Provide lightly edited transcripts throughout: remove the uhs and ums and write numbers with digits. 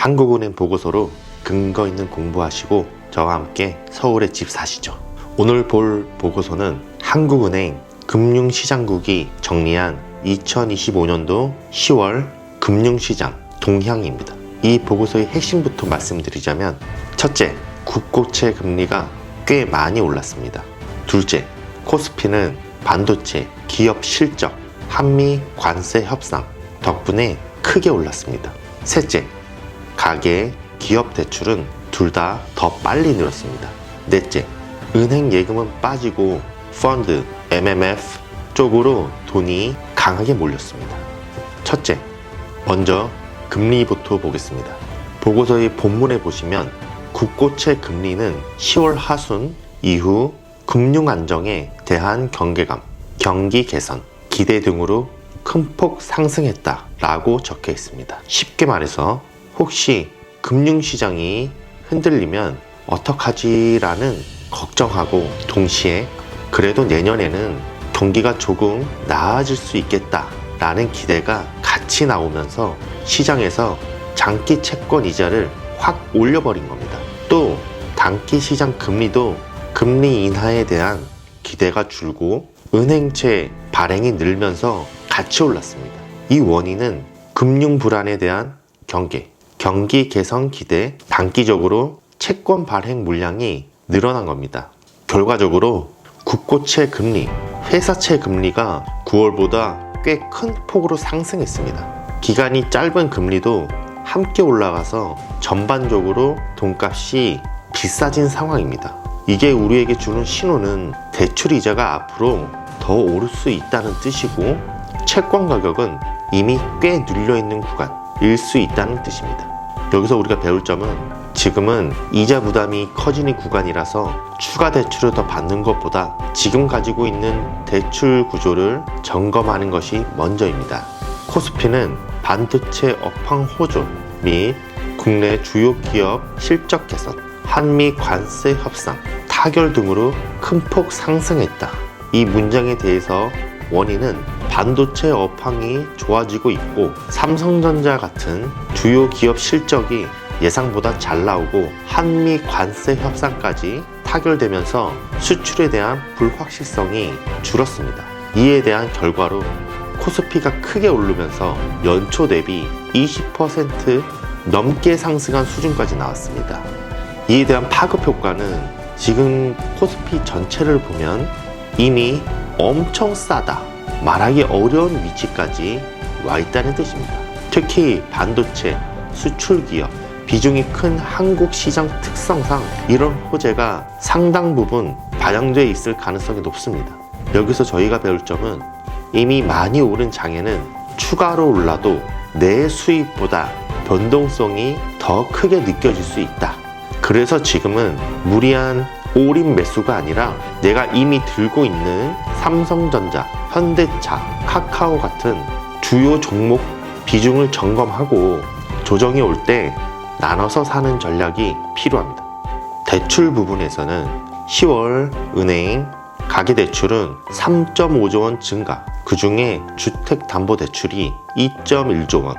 한국은행 보고서로 근거 있는 공부하시고 저와 함께 서울에 집 사시죠. 오늘 볼 보고서는 한국은행 금융시장국이 정리한 2025년도 10월 금융시장 동향입니다. 이 보고서의 핵심부터 말씀드리자면, 첫째, 국고채 금리가 꽤 많이 올랐습니다. 둘째, 코스피는 반도체, 기업 실적, 한미 관세 협상 덕분에 크게 올랐습니다. 셋째, 가계, 기업 대출은 둘 다 더 빨리 늘었습니다. 넷째, 은행 예금은 빠지고 펀드, MMF 쪽으로 돈이 강하게 몰렸습니다. 첫째, 먼저 금리부터 보겠습니다. 보고서의 본문에 보시면 국고채 금리는 10월 하순 이후 금융 안정에 대한 경계감, 경기 개선, 기대 등으로 큰 폭 상승했다 라고 적혀 있습니다. 쉽게 말해서 혹시 금융시장이 흔들리면 어떡하지 라는 걱정하고, 동시에 그래도 내년에는 경기가 조금 나아질 수 있겠다 라는 기대가 같이 나오면서 시장에서 장기 채권 이자를 확 올려버린 겁니다. 또 단기 시장 금리도 금리 인하에 대한 기대가 줄고 은행채 발행이 늘면서 같이 올랐습니다. 이 원인은 금융 불안에 대한 경기 개선 기대, 단기적으로 채권 발행 물량이 늘어난 겁니다. 결과적으로 국고채 금리, 회사채 금리가 9월보다 꽤 큰 폭으로 상승했습니다. 기간이 짧은 금리도 함께 올라가서 전반적으로 돈값이 비싸진 상황입니다. 이게 우리에게 주는 신호는 대출 이자가 앞으로 더 오를 수 있다는 뜻이고, 채권 가격은 이미 꽤 눌려있는 구간일 수 있다는 뜻입니다. 여기서 우리가 배울 점은, 지금은 이자 부담이 커지는 구간이라서 추가 대출을 더 받는 것보다 지금 가지고 있는 대출 구조를 점검하는 것이 먼저입니다. 코스피는 반도체 업황 호조 및 국내 주요 기업 실적 개선, 한미 관세 협상, 타결 등으로 큰 폭 상승했다. 이 문장에 대해서 원인은 반도체 업황이 좋아지고 있고, 삼성전자 같은 주요 기업 실적이 예상보다 잘 나오고 한미 관세 협상까지 타결되면서 수출에 대한 불확실성이 줄었습니다. 이에 대한 결과로 코스피가 크게 오르면서 연초 대비 20% 넘게 상승한 수준까지 나왔습니다. 이에 대한 파급 효과는 지금 코스피 전체를 보면 이미 엄청 싸다, 말하기 어려운 위치까지 와 있다는 뜻입니다. 특히 반도체, 수출 기업, 비중이 큰 한국 시장 특성상 이런 호재가 상당 부분 반영되어 있을 가능성이 높습니다. 여기서 저희가 배울 점은, 이미 많이 오른 장에는 추가로 올라도 내 수입보다 변동성이 더 크게 느껴질 수 있다. 그래서 지금은 무리한 올인 매수가 아니라 내가 이미 들고 있는 삼성전자, 현대차, 카카오 같은 주요 종목 비중을 점검하고 조정이 올 때 나눠서 사는 전략이 필요합니다. 대출 부분에서는 10월 은행 가계대출은 3.5조 원 증가, 그 중에 주택담보대출이 2.1조 원,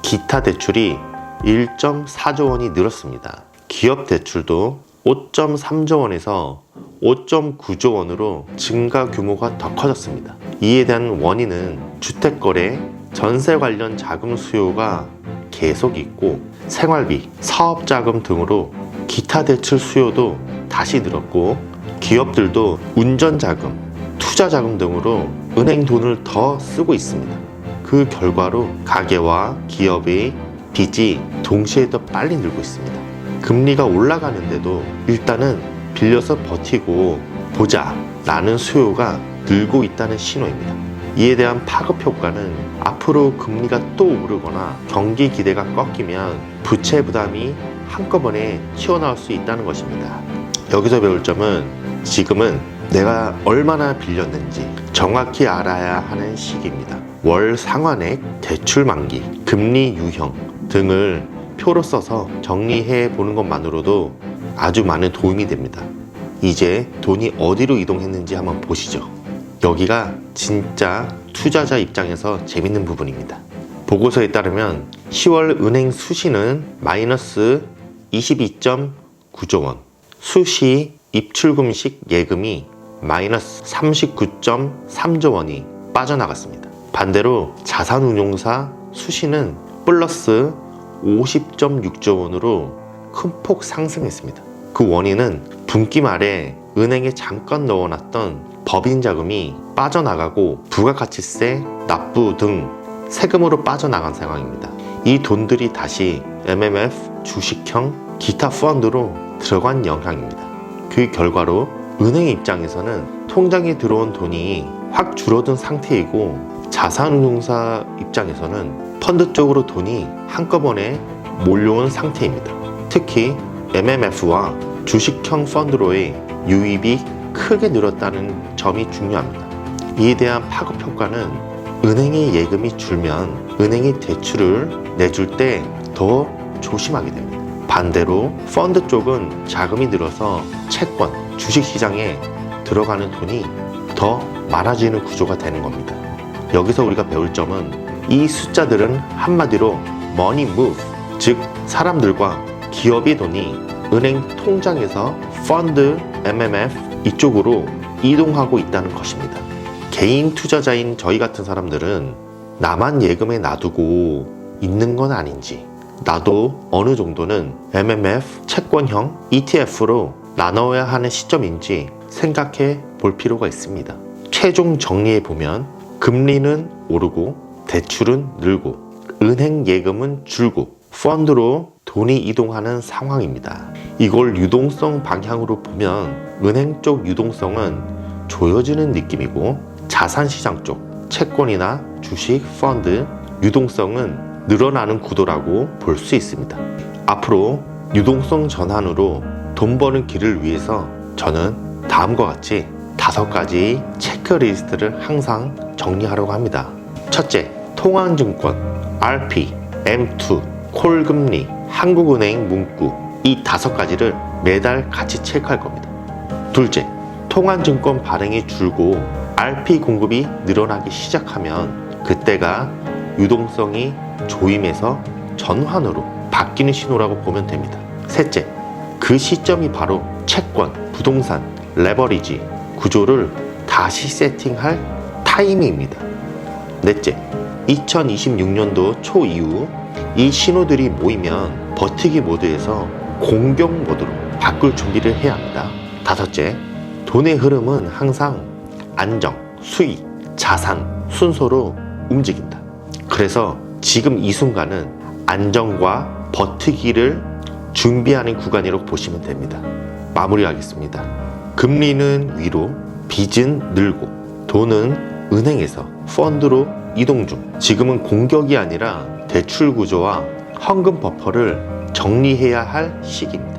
기타 대출이 1.4조 원이 늘었습니다. 기업대출도 5.3조 원에서 5.9조 원으로 증가 규모가 더 커졌습니다. 이에 대한 원인은 주택거래, 전세 관련 자금 수요가 계속 있고, 생활비, 사업자금 등으로 기타 대출 수요도 다시 늘었고, 기업들도 운전자금, 투자자금 등으로 은행 돈을 더 쓰고 있습니다. 그 결과로 가계와 기업의 빚이 동시에 더 빨리 늘고 있습니다. 금리가 올라가는데도 일단은 빌려서 버티고 보자 라는 수요가 늘고 있다는 신호입니다. 이에 대한 파급 효과는 앞으로 금리가 또 오르거나 경기 기대가 꺾이면 부채 부담이 한꺼번에 튀어나올 수 있다는 것입니다. 여기서 배울 점은, 지금은 내가 얼마나 빌렸는지 정확히 알아야 하는 시기입니다. 월 상환액, 대출 만기, 금리 유형 등을 표로 써서 정리해 보는 것만으로도 아주 많은 도움이 됩니다. 이제 돈이 어디로 이동했는지 한번 보시죠. 여기가 진짜 투자자 입장에서 재밌는 부분입니다. 보고서에 따르면 10월 은행 수시는 마이너스 22.9조 원, 수시 입출금식 예금이 마이너스 39.3조 원이 빠져나갔습니다. 반대로 자산운용사 수시는 플러스 50.6조 원으로 큰 폭 상승했습니다. 그 원인은 분기 말에 은행에 잠깐 넣어놨던 법인 자금이 빠져나가고 부가가치세, 납부 등 세금으로 빠져나간 상황입니다. 이 돈들이 다시 MMF, 주식형, 기타 펀드로 들어간 영향입니다. 그 결과로 은행 입장에서는 통장에 들어온 돈이 확 줄어든 상태이고 자산운용사 입장에서는 펀드 쪽으로 돈이 한꺼번에 몰려온 상태입니다. 특히 MMF와 주식형 펀드로의 유입이 크게 늘었다는 점이 중요합니다. 이에 대한 파급 효과는 은행의 예금이 줄면 은행이 대출을 내줄 때 더 조심하게 됩니다. 반대로 펀드 쪽은 자금이 늘어서 채권, 주식시장에 들어가는 돈이 더 많아지는 구조가 되는 겁니다. 여기서 우리가 배울 점은 이 숫자들은 한마디로 money move, 즉 사람들과 기업의 돈이 은행 통장에서 펀드, MMF 이쪽으로 이동하고 있다는 것입니다. 개인 투자자인 저희 같은 사람들은 나만 예금에 놔두고 있는 건 아닌지, 나도 어느 정도는 MMF, 채권형, ETF로 나눠야 하는 시점인지 생각해 볼 필요가 있습니다. 최종 정리해 보면 금리는 오르고 대출은 늘고 은행 예금은 줄고 펀드로 돈이 이동하는 상황입니다. 이걸 유동성 방향으로 보면 은행 쪽 유동성은 조여지는 느낌이고 자산시장 쪽 채권이나 주식, 펀드 유동성은 늘어나는 구도라고 볼 수 있습니다. 앞으로 유동성 전환으로 돈 버는 길을 위해서 저는 다음과 같이 5가지 체크리스트를 항상 정리하려고 합니다. 첫째, 통화증권, RP, M2, 콜금리, 한국은행 문구 이 5가지를 매달 같이 체크할 겁니다. 둘째, 통화증권 발행이 줄고 RP 공급이 늘어나기 시작하면 그때가 유동성이 조임에서 전환으로 바뀌는 신호라고 보면 됩니다. 셋째, 그 시점이 바로 채권, 부동산, 레버리지 구조를 다시 세팅할 타이밍입니다. 넷째, 2026년도 초 이후 이 신호들이 모이면 버티기 모드에서 공격 모드로 바꿀 준비를 해야 합니다. 다섯째, 돈의 흐름은 항상 안정, 수익, 자산 순서로 움직인다. 그래서 지금 이 순간은 안정과 버티기를 준비하는 구간이라고 보시면 됩니다. 마무리하겠습니다. 금리는 위로, 빚은 늘고 돈은 은행에서 펀드로 이동 중. 지금은 공격이 아니라 대출 구조와 현금 버퍼를 정리해야 할 시기입니다.